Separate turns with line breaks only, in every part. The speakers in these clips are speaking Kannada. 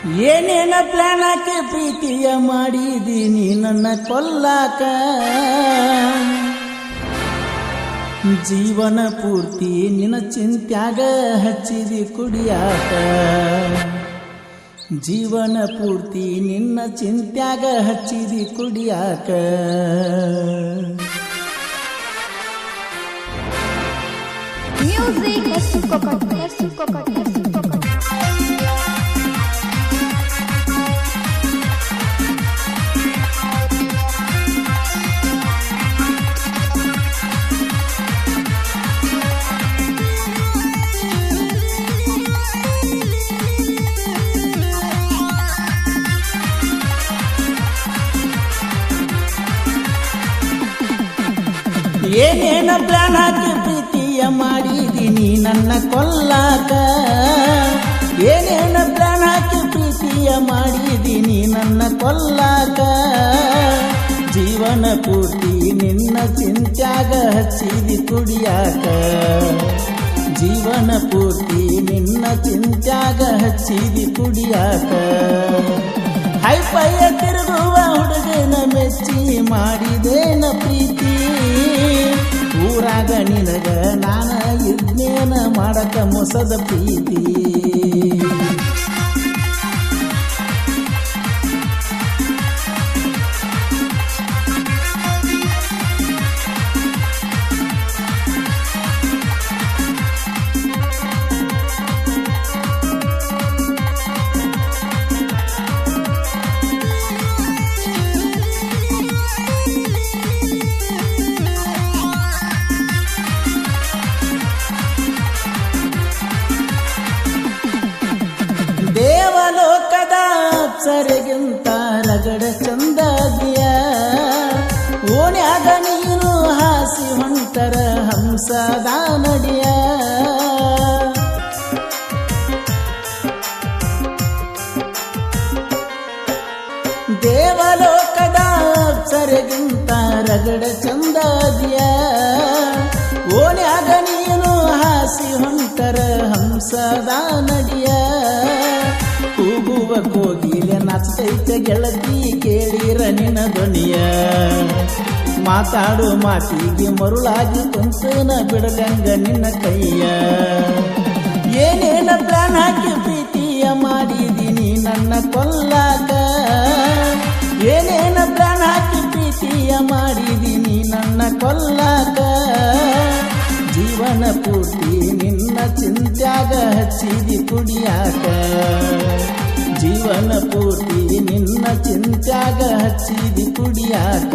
ಏನೇನ ಪ್ಲಾನ್ ಹಾಕಿ ಪ್ರೀತಿಯ ಮಾಡಿದೀನಿ ನನ್ನ ಕೊಲ್ಲಾಕ ಜೀವನ ಪೂರ್ತಿ ನಿನ್ನ ಚಿಂತ್ಯಾಗ ಹಚ್ಚಿದಿ ಕುಡಿಯಾಕ ಜೀವನ ಪೂರ್ತಿ ನಿನ್ನ ಚಿಂತ್ಯಾಗ ಹಚ್ಚಿದಿ ಕುಡಿಯಾಕ
Music Coconut.
ಏನೇನ ಪ್ಲಾನ್ ಹಾಕಿ ಪ್ರೀತಿಯ ಮಾಡಿದೀನಿ ನನ್ನ ಕೊಲ್ಲಾಕ ಏನೇನ ಪ್ಲಾನ್ ಹಾಕಿ ಪ್ರೀತಿಯ ಮಾಡಿದೀನಿ ನನ್ನ ಕೊಲ್ಲಾಕ ಜೀವನ ಪೂರ್ತಿ ನಿನ್ನ ಚಿಂತ್ಯಾಗ ಹಚ್ಚಿದಿ ಕುಡಿಯಾಕ ಜೀವನ ಪೂರ್ತಿ ನಿನ್ನ ಚಿಂತ್ಯಾಗ ಹಚ್ಚಿದಿ ಕುಡಿಯಾಕ ಹೈಪೈಯ ತಿರುಗುವ ಹುಡುಗನ ಮೆಚ್ಚಿ ಮಾಡಿದೇನ ಪ್ರೀತಿ ಊರಾಗ ನಿನಗ ನಾನ ಇದ್ನೇನ ಮಾಡಕ ಮೋಸದ ಪ್ರೀತಿ ದೇವಲೋಕದ ಅಪ್ಸರಿಗಿಂತ ರಗಡ ಚಂದದಿಯ ಓಣ್ಯಾಗ ನೀನು ಹಾಸಿ ಹೊಂಟರ ಹಂಸದ ನಡಿಯ ದೇವಲೋಕದ ಅಪ್ಸರಿಗಿಂತ ರಗಡ ಚಂದದಿಯ ಓಣ್ಯಾಗ ನೀನು ಹಾಸಿ ಹೊಂಟರ ಹಂಸದ ನಡಿಯ ಕೂಗುವ ಕೋಗಿಲೆ ನಾಚತೈತೆ ಗೆಳತಿ ಕೇಳಿರ ನಿನ್ನ ಧ್ವನಿಯ ಮಾತಾಡು ಮಾತಿಗೆ ಮರುಳಾಗಿ ಕುಂತನ ಬಿಡಗಂಗ ನಿನ್ನ ಕೈಯ ಏನೇನ ಪ್ಲಾನ್ ಹಾಕಿ ಪ್ರೀತಿಯ ಮಾಡಿದೀನಿ ನನ್ನ ಕೊಲ್ಲಾಕ ಏನೇನ ಪ್ಲಾನ್ ಹಾಕಿ ಪ್ರೀತಿಯ ಮಾಡಿದೀನಿ ನನ್ನ ಕೊಲ್ಲಾಕ ಜೀವನ ಪೂರ್ತಿ ನಿನ್ನ ಚಿಂತ್ಯಾಗ ಹಚ್ಚಿದಿ ಕುಡಿಯಾಕ ಜೀವನ ಪೂರ್ತಿ ನಿನ್ನ ಚಿಂತ್ಯಾಗ ಹಚ್ಚಿದಿ ಕುಡಿಯಾಕ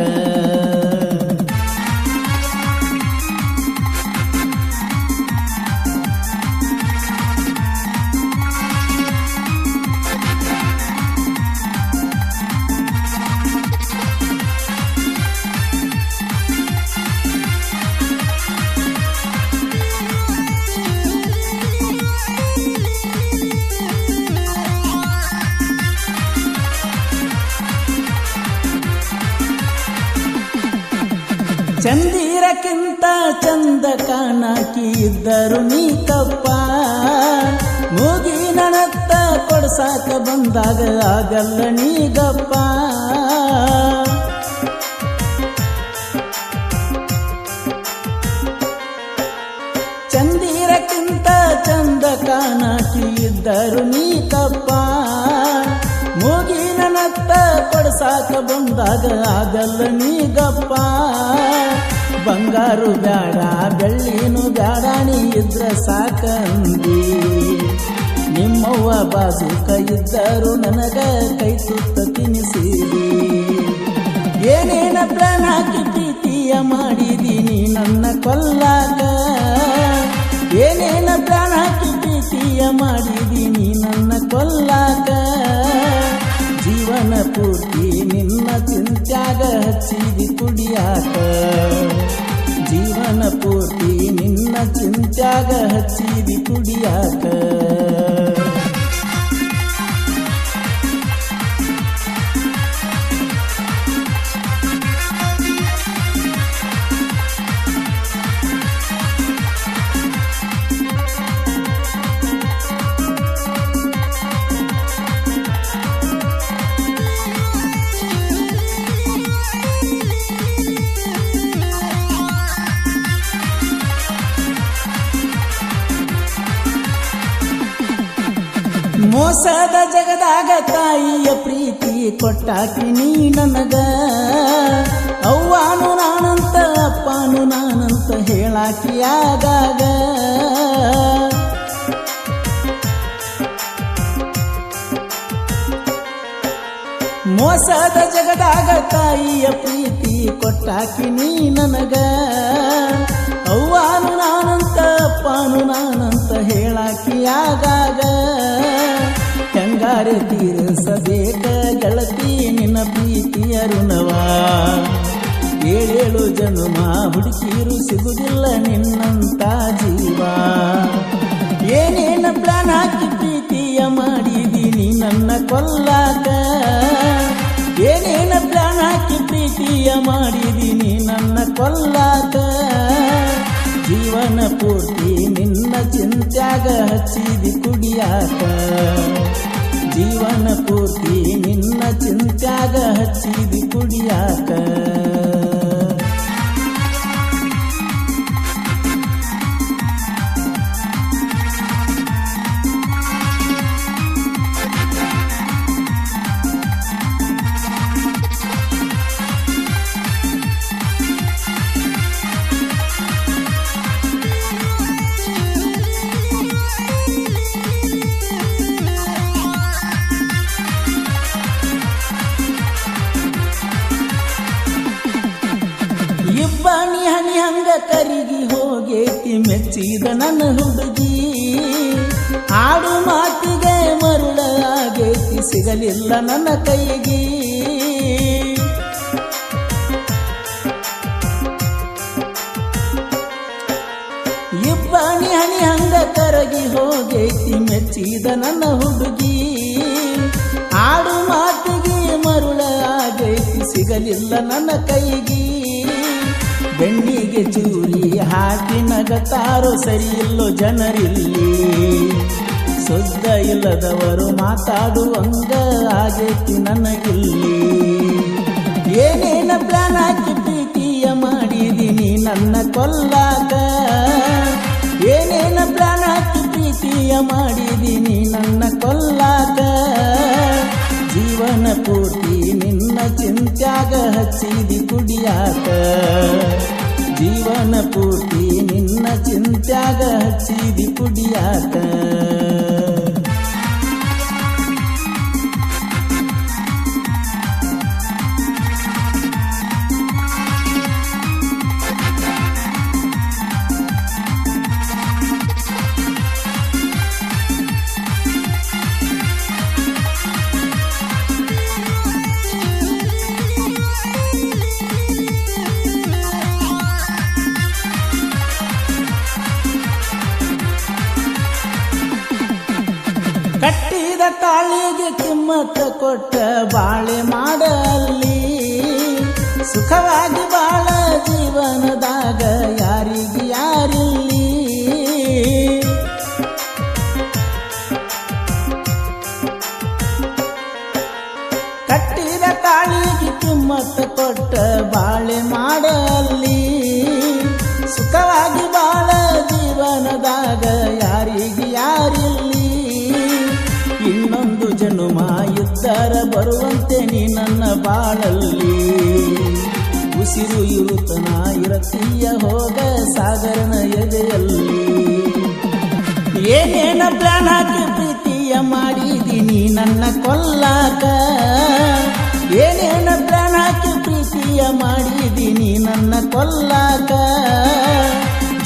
ಚಂದಿರಕ್ಕಿಂತ ಚಂದ ಕಾಣಾಕಿ ಇದ್ದರು ನೀ ತಪ್ಪ ಮೂಗಿನತ್ತ ಕೊಡ್ಸಾಕ ಬಂದಾಗ ಆಗಲ್ಲ ನೀ ಗಪ್ಪ ಚಂದಿರಕ್ಕಿಂತ ಚಂದ ಕಾಣಾಕಿ ಇದ್ದರು ನೀ ತಪ್ಪ ಮೂಗಿನತ್ತ ಕೊಡ್ಸಾಕ ಬಂದಾಗ ಆಗಲ್ಲ ನೀ ಗಪ್ಪ ಬಂಗಾರು ಬ್ಯಾಡ ಬೆಳ್ಳಿನೂ ಬ್ಯಾಡ ನೀ ಇದ್ರ ಸಾಕಂದಿ ನಿಮ್ಮವ್ವ ಬಾಜುಕ ಇದ್ದರು ನನಗ ಕೈ ತುತ್ತ ತಿನಿಸಿದಿ ಏನೇನ ಪ್ಲಾನ್ ಹಾಕಿ ಪ್ರೀತಿಯ ಮಾಡಿದೀನಿ ನನ್ನ ಕೊಲ್ಲಾಕ ಏನೇನ ಪ್ಲಾನ್ ಹಾಕಿ ಪ್ರೀತಿಯ ಮಾಡಿದೀನಿ ನನ್ನ ಕೊಲ್ಲಾಕ ಜೀವನ ಪೂರ್ತಿ ನಿನ್ನ ಚಿಂತ್ಯಾಗ ಹಚ್ಚಿದಿ ಕುಡಿಯಾಕ ಜೀವನ ಪೂರ್ತಿ ನಿನ್ನ ಚಿಂತ್ಯಾಗ ಹಚ್ಚಿದಿ ಕುಡಿಯಾಕ ಮೋಸದ ಜಗದಾಗ ತಾಯಿಯ ಪ್ರೀತಿ ಕೊಟ್ಟಾಕಿ ನೀ ನನಗ, ಅವ್ವಾನು ನಾನಂತ ಅಪ್ಪಾನು ನಾನಂತ ಹೇಳಾಕಿ ಆಗಾಗ. ಮೋಸದ ಜಗದಾಗ ತಾಯಿಯ ಪ್ರೀತಿ ಕೊಟ್ಟಾಕಿ ನೀ ನನಗ, ಅವ್ವಾನು ನಾನಂತ ಅಪ್ಪಾನು ನಾನಂತ ಹೇಳಾಕಿ ಆಗಾಗ. ಹೆಂಗಾರೆ ತೀರಿಸಬೇಕ ಗೆಳತಿ ನಿನ್ನ ಪ್ರೀತಿಯ ಋಣವ, ಏಳೇಳು ಜನುಮ ಹುಡುಕಿರು ಸಿಗುದಿಲ್ಲ ನಿನ್ನಂತ ಜೀವ. ಏನೇನ ಪ್ಲಾನ್ ಹಾಕಿ ಪ್ರೀತಿಯ ಮಾಡಿದೀನಿ ನನ್ನ ಕೊಲ್ಲಾಕ, ಏನೇನ ಪ್ಲಾನ್ ಹಾಕಿ ಪ್ರೀತಿಯ ಮಾಡಿದೀನಿ ನನ್ನ ಕೊಲ್ಲಾಕ. ಜೀವನ ಪೂರ್ತಿ ನಿನ್ನ ಚಿಂತ್ಯಾಗ ಹಚ್ಚಿದಿ ಕುಡಿಯಾಕ, ಜೀವನ ಪೂರ್ತಿ ನಿನ್ನ ಚಿಂತ್ಯಾಗ ಹಚ್ಚಿದಿ ಕುಡಿಯಾಕ. ಇಬ್ಬನಿ ಹನಿ ಹಂಗ ಕರಿಗಿ ಹೋಗೇತಿ ಮೆಚ್ಚಿದ ನನ್ನ ಹುಡುಗಿ, ಆಡು ಮಾತಿಗೆ ಮರುಳ ಆಗೇತಿ ಸಿಗಲಿಲ್ಲ ನನ್ನ ಕೈಗೆ. ಇಬ್ಬನಿ ಹನಿ ಹಂಗ ಕರಗಿ ಹೋಗೇತಿ ಮೆಚ್ಚಿದ ನನ್ನ ಹುಡುಗಿ, ಆಡು ಮಾತಿಗೆ ಮರುಳ ಆಗೇತಿ ಸಿಗಲಿಲ್ಲ ನನ್ನ ಕೈಗೆ. ಬೆಣ್ಣಿಗೆ ಚೂರಿ ಹಾಕಿ ನಗತಾರೋ ಸರಿಯಿಲ್ಲೋ ಜನರಿಲ್ಲಿ, ಸುದ್ದ ಇಲ್ಲದವರು ಮಾತಾಡುವಂಗ ಆಗೇತಿ ನನಗಿಲ್ಲಿ. ಏನೇನ ಪ್ಲಾನ್ ಹಾಕಿ ಪ್ರೀತಿಯ ಮಾಡಿದೀನಿ ನನ್ನ ಕೊಲ್ಲಾಕ, ಏನೇನ ಪ್ಲಾನ್ ಹಾಕಿ ಪ್ರೀತಿಯ ಮಾಡಿದೀನಿ ನನ್ನ ಕೊಲ್ಲಾಕ. ಜೀವನ ಪೂರ್ತಿ ನಿನ್ನ ಚಿಂತ್ಯಾಗ ಹಚ್ಚಿದಿ ಕುಡಿಯಾಕ, ಜೀವನ ಪೂರ್ತಿ ನಿನ್ನ ಚಿಂತ್ಯಾಗ ಹಚ್ಚಿದಿ ಕುಡಿಯಾಕ. ಕಟ್ಟಿದ ತಾಳಿಗೆ ಕಿಮ್ಮತ್ತ ಕೊಟ್ಟ ಬಾಳೆ ಮಾಡಲ್ಲಿ, ಸುಖವಾಗಿ ಬಾಳ ಜೀವನದಾಗ ಯಾರಿಗೆ ಯಾರಿಲ್ಲಿ. ಕಟ್ಟಿದ ತಾಳಿಗೆ ಕಿಮ್ಮತ್ತ ಕೊಟ್ಟ ಬಾಳೆ ಮಾಡಲ್ಲಿ, ಸುಖವಾಗಿ ಬಾಳ ಜೀವನದಾಗ ಯಾರಿಗೆ ಯಾರಿಲ್ಲಿ. ಇನ್ನೊಂದು ಜನುಮ ಇದ್ದರ ಬರುವಂತೆ ನೀ ನನ್ನ ಬಾಳಲ್ಲಿ, ಉಸಿರು ಇರುತ್ತನ ಇರತೀಯ ಹೋಗ ಸಾಗರನ ಎದೆಯಲ್ಲಿ. ಏನೇನ ಪ್ಲಾನ್ ಹಾಕಿ ಪ್ರೀತಿಯ ಮಾಡಿದೀನಿ ನನ್ನ ಕೊಲ್ಲಾಕ, ಏನೇನ ಪ್ಲಾನ್ ಹಾಕಿ ಪ್ರೀತಿಯ ಮಾಡಿದೀನಿ ನನ್ನ ಕೊಲ್ಲಾಕ.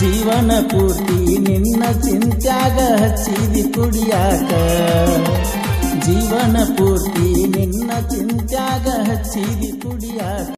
ಜೀವನ ಪೂರ್ತಿ ನಿನ್ನ ಚಿಂತ್ಯಾಗ ಹಚ್ಚಿದಿ ಕುಡಿಯಾಕ, ಜೀವನ ಪೂರ್ತಿ ನಿನ್ನ ಚಿಂತ್ಯಾಗ ಹಚ್ಚಿದಿ ಕುಡಿಯಾಕ.